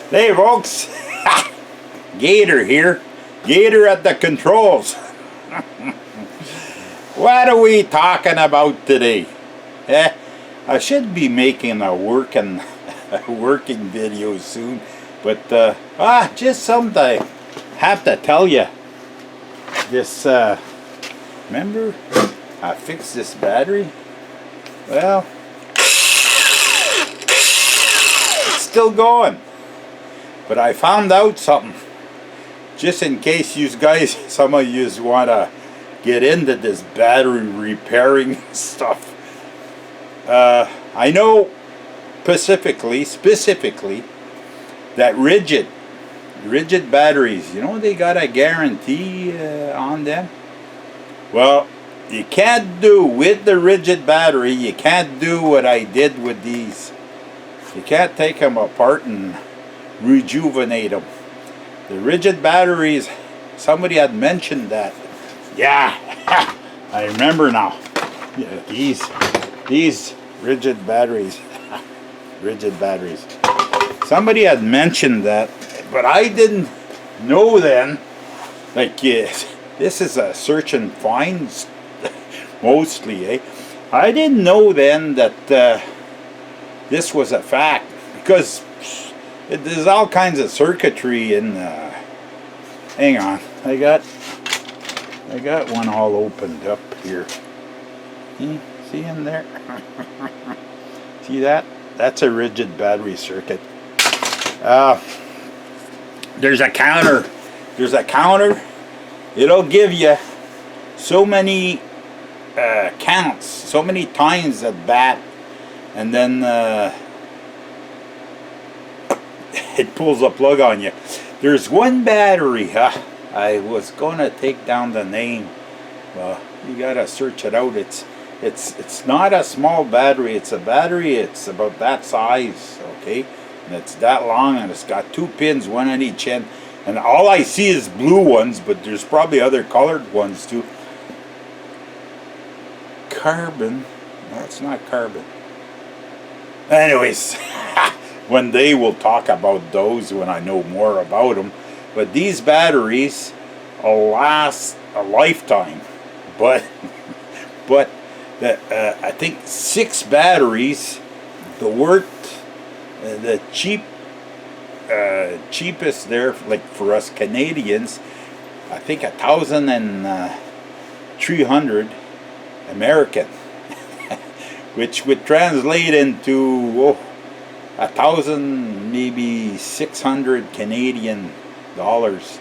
Hey folks, Gator here. Gator at the controls. What are we talking about today? I should be making a working video soon, but just something I have to tell you. This remember I fixed this battery? Well, it's still going. But I found out something, just in case you guys, some of you want to get into this battery repairing stuff. I know specifically that rigid batteries, you know, they got a guarantee on them. Well, you can't do with the rigid battery, you can't do what I did with these. You can't take them apart and rejuvenate them. The rigid batteries, somebody had mentioned that. Yeah, I remember now. Yeah, these rigid batteries, Somebody had mentioned that, but I didn't know then. Like, this is a search and find mostly, I didn't know then that this was a fact, because there's all kinds of circuitry in. Hang on, I got one all opened up here. See in there? See that? That's a rigid battery circuit. There's a counter. It'll give you so many counts, so many times at bat, and then it pulls a plug on you. There's one battery. I was gonna take down the name. Well, you gotta search it out. It's not a small battery. It's a battery. It's about that size. Okay, and it's that long, and it's got 2 pins, one on each end. And all I see is blue ones, but there's probably other colored ones too. Carbon? No, it's not carbon. Anyways. One day we'll talk about those when I know more about them. But these batteries will last a lifetime. But I think 6 batteries, the cheapest there, like for us Canadians, I think 1,300 American, which would translate into 1,000, maybe 600 Canadian dollars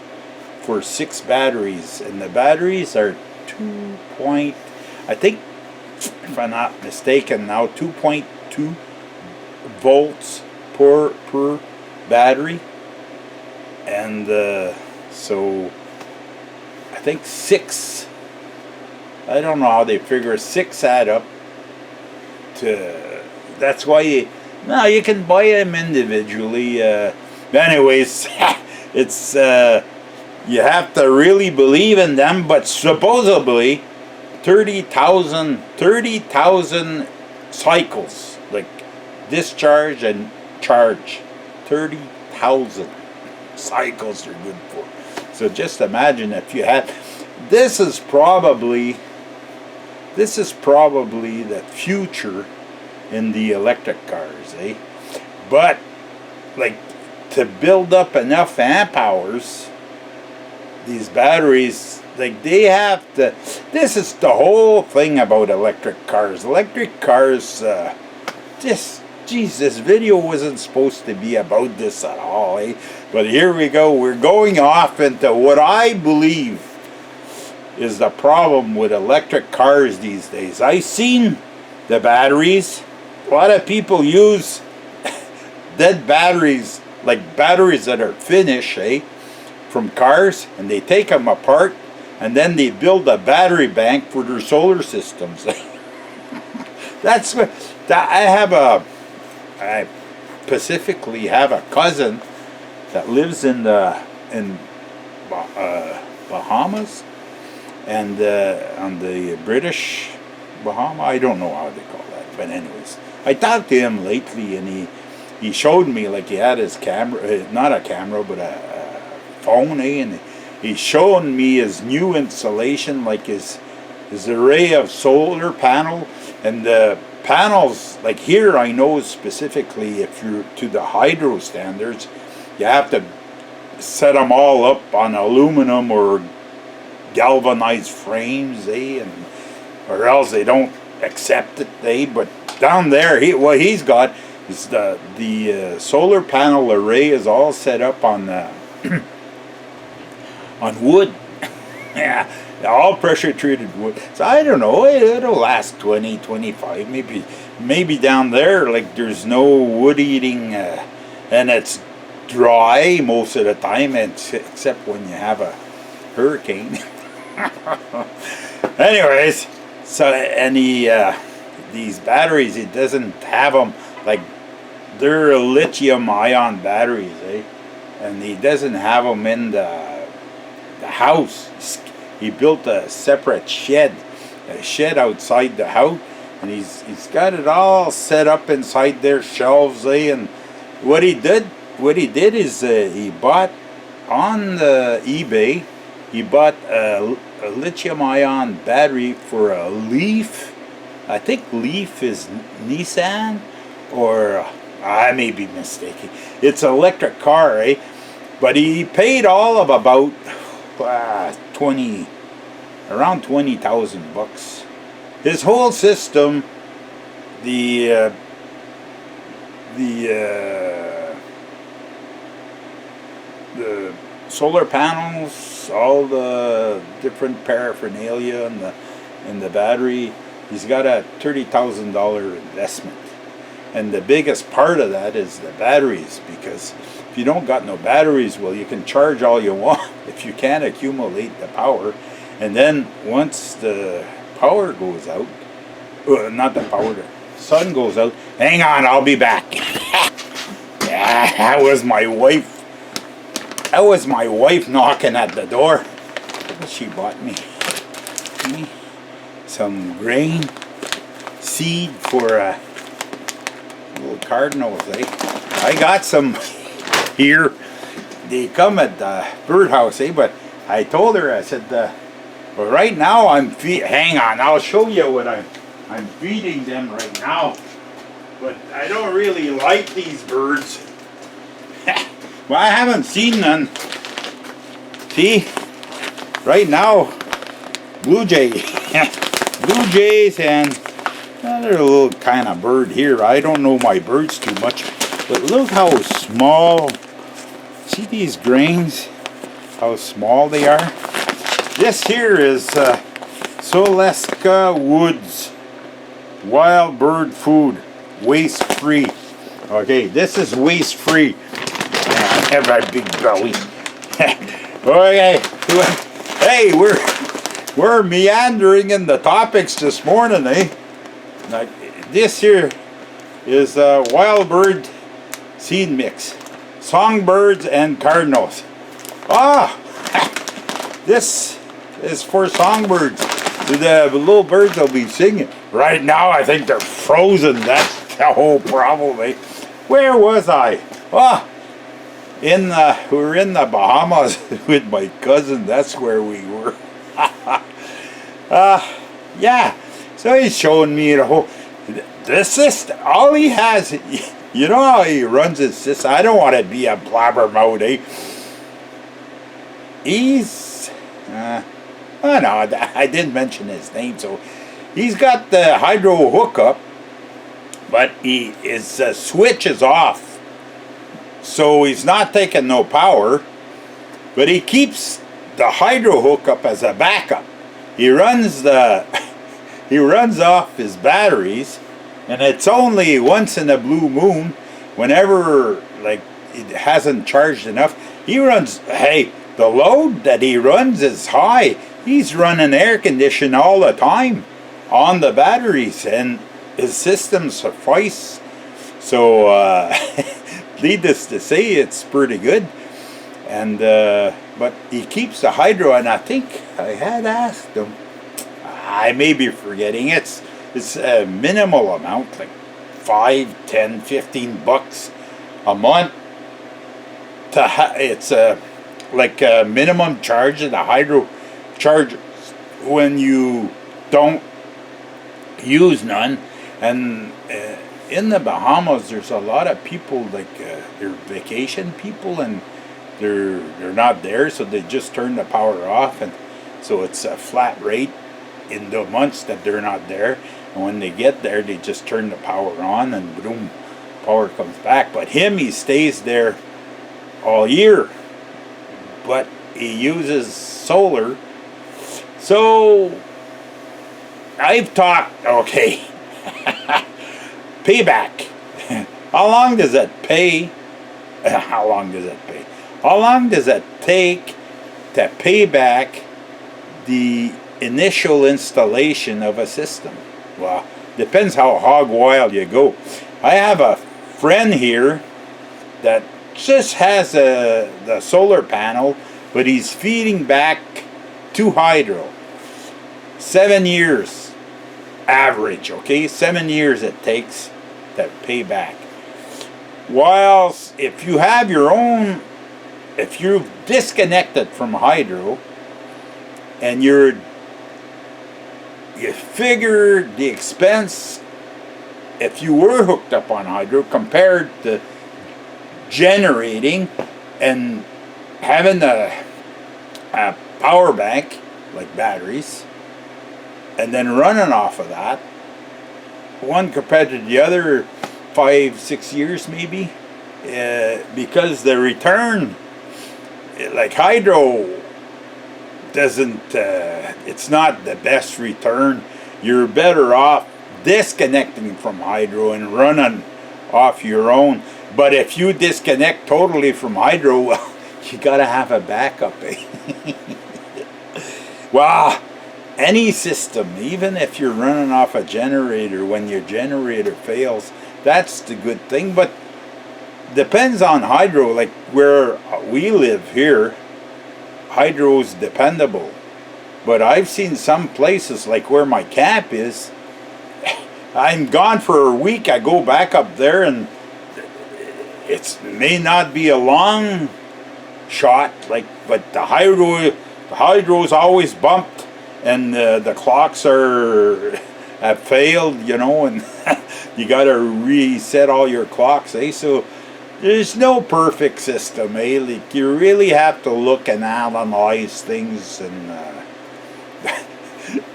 for 6 batteries, and the batteries are I think, if I'm not mistaken now, 2.2 volts per battery, and so I think 6. I don't know how they figure 6 add up to. That's why you can buy them individually. Anyways, it's you have to really believe in them. But supposedly 30,000 cycles, like discharge and charge, 30,000 cycles are good for. So just imagine if you had. This is probably the future in the electric cars, But like, to build up enough amp hours, these batteries, like, they have to. This is the whole thing about electric cars. Electric cars, this video wasn't supposed to be about this at all, But here we go. We're going off into what I believe is the problem with electric cars these days. I've seen the batteries. A lot of people use dead batteries, like batteries that are finished, from cars, and they take them apart, and then they build a battery bank for their solar systems. That's what I specifically have a cousin that lives in Bahamas, and on the British Bahama. I don't know how they call that, but anyways, I talked to him lately, and he showed me, like, he had his camera, not a camera, but a phone, and he's showing me his new installation, like his array of solar panel, and the panels, like here I know specifically, if you're to the hydro standards, you have to set them all up on aluminum or galvanized frames, and or else they don't accept it, but down there, what he's got is the solar panel array is all set up on on wood. Yeah, all pressure treated wood. So I don't know, it'll last 20, 25, maybe down there, like, there's no wood eating, and it's dry most of the time, except when you have a hurricane. Anyways, so these batteries, it doesn't have them, like, they're lithium ion batteries, and he doesn't have them in the house. He built a separate shed outside the house, and he's got it all set up inside their shelves, and what he did is he bought on the eBay, he bought a lithium ion battery for a Leaf. I think Leaf is Nissan, or I may be mistaken. It's an electric car, but he paid all of about around $20,000. His whole system, the solar panels, all the different paraphernalia and the battery, he's got a $30,000 investment. And the biggest part of that is the batteries, because if you don't got no batteries, well, you can charge all you want if you can't accumulate the power. And then once the power goes out, not the power, the sun goes out, hang on, I'll be back. Yeah, that was my wife. That was my wife knocking at the door. She bought me some grain seed for little cardinals, I got some here. They come at the birdhouse, but I told her, I said, well, right now hang on, I'll show you what I'm feeding them right now. But I don't really like these birds. Well, I haven't seen none. See, right now, blue jays and another little kind of bird here. I don't know my birds too much, but look how small. See these grains? How small they are. This here is Soleska Woods wild bird food, waste free. Okay, this is waste free. I have a big belly. Okay, hey, we're meandering in the topics this morning, Like, this here is wild bird seed mix, songbirds and cardinals. This is for songbirds. The little birds will be singing. Right now, I think they're frozen. That's the whole problem. Where was I? We were in the Bahamas with my cousin. That's where we were. Yeah. So he's showing me the whole. The system. All he has. You know how he runs his system. I don't want to be a blabbermouth, He's. Oh no, I didn't mention his name. So he's got the hydro hookup, but his switch is off. So he's not taking no power, but he keeps the hydro hookup as a backup. He runs off his batteries, and it's only once in a blue moon, whenever like it hasn't charged enough. He runs. Hey, the load that he runs is high. He's running air conditioning all the time on the batteries, and his system suffice. So, needless to say, it's pretty good. And but he keeps the hydro, and I think I had asked him. I may be forgetting. It's a minimal amount, like $5, $10, $15 a month. It's like a minimum charge of the hydro charge when you don't use none. And in the Bahamas, there's a lot of people like they're vacation people, and they're not there, so they just turn the power off, and so it's a flat rate in the months that they're not there. And when they get there, they just turn the power on, and boom, power comes back. But he stays there all year, but he uses solar. So I've talked, okay, payback. How long does it pay? How long does it pay? How long does it take to pay back the initial installation of a system? Well, depends how hog wild you go. I have a friend here that just has the solar panel, but he's feeding back to hydro. 7 years average, okay? 7 years it takes to pay back. Whilst if you have your own, if you've disconnected from hydro and you figure the expense if you were hooked up on hydro compared to generating and having a power bank like batteries and then running off of that, one compared to the other 5-6 years maybe, because the return, like hydro doesn't, it's not the best return. You're better off disconnecting from hydro and running off your own. But if you disconnect totally from hydro, well, you gotta have a backup, eh? Well, any system, even if you're running off a generator, when your generator fails, that's the good thing. But depends on hydro. Like where we live here, hydro's dependable. But I've seen some places, like where my camp is, I'm gone for a week, I go back up there, and it may not be a long shot, like, but the hydro's always bumped, and the clocks have failed, you know, and you got to reset all your clocks, eh? So there's no perfect system, eh? Like, you really have to look and analyze things, and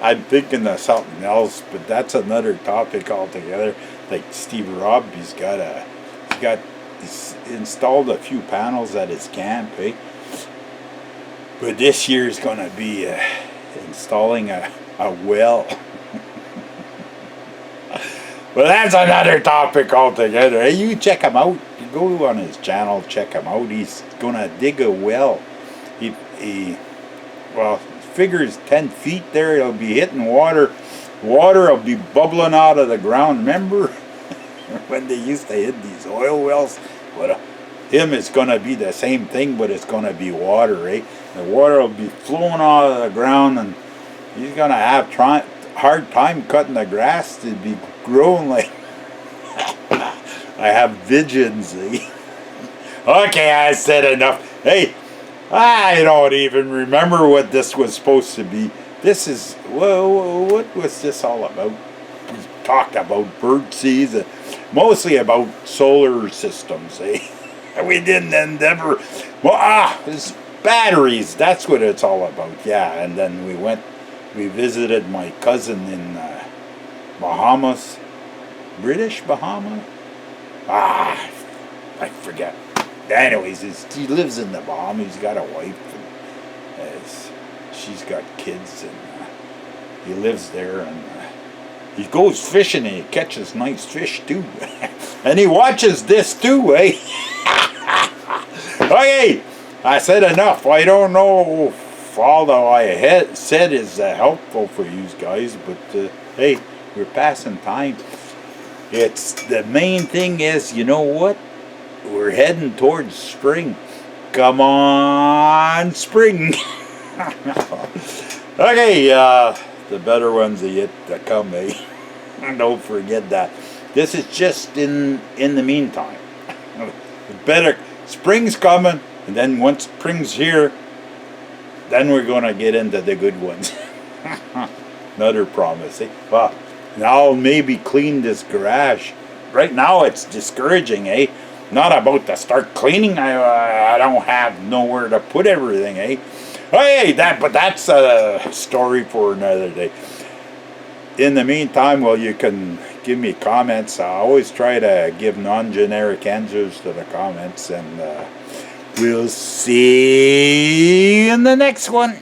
I'm thinking of something else, but that's another topic altogether. Like Steve Robb, he's installed a few panels at his camp, eh? But this year is going to be installing a well. Well, that's another topic altogether. Hey, you check him out. You go on his channel, check him out. He's going to dig a well. Well, figures 10 feet there. He'll be hitting water. Water will be bubbling out of the ground. Remember when they used to hit these oil wells? But him, it's going to be the same thing, but it's going to be water, right? The water will be flowing out of the ground, and he's going to have hard time cutting the grass to be growing like I have visions, eh? Okay, I said enough. Hey, I don't even remember what this was supposed to be. This is, well, what was this all about? We talked about bird seeds, mostly about solar systems, eh? We didn't endeavor. Well, it's batteries, that's what it's all about, yeah. And then we visited my cousin in Bahamas, British Bahama? I forget. Anyways, he lives in the Bahamas. He's got a wife, and she's got kids, and he lives there, and he goes fishing, and he catches nice fish too. And he watches this too, eh? Okay, I said enough. I don't know if all that I said is helpful for you guys, but hey, we're passing time. It's the main thing is, you know what? We're heading towards spring. Come on, spring. Okay, the better ones are yet to come, eh? Don't forget that. This is just in the meantime. Better, spring's coming, and then once spring's here, then we're gonna get into the good ones. Another promise, eh? Well, now I'll maybe clean this garage. Right now it's discouraging, eh? Not about to start cleaning. I don't have nowhere to put everything, eh? Hey, but that's a story for another day. In the meantime, well, you can give me comments. I always try to give non-generic answers to the comments, and we'll see you in the next one.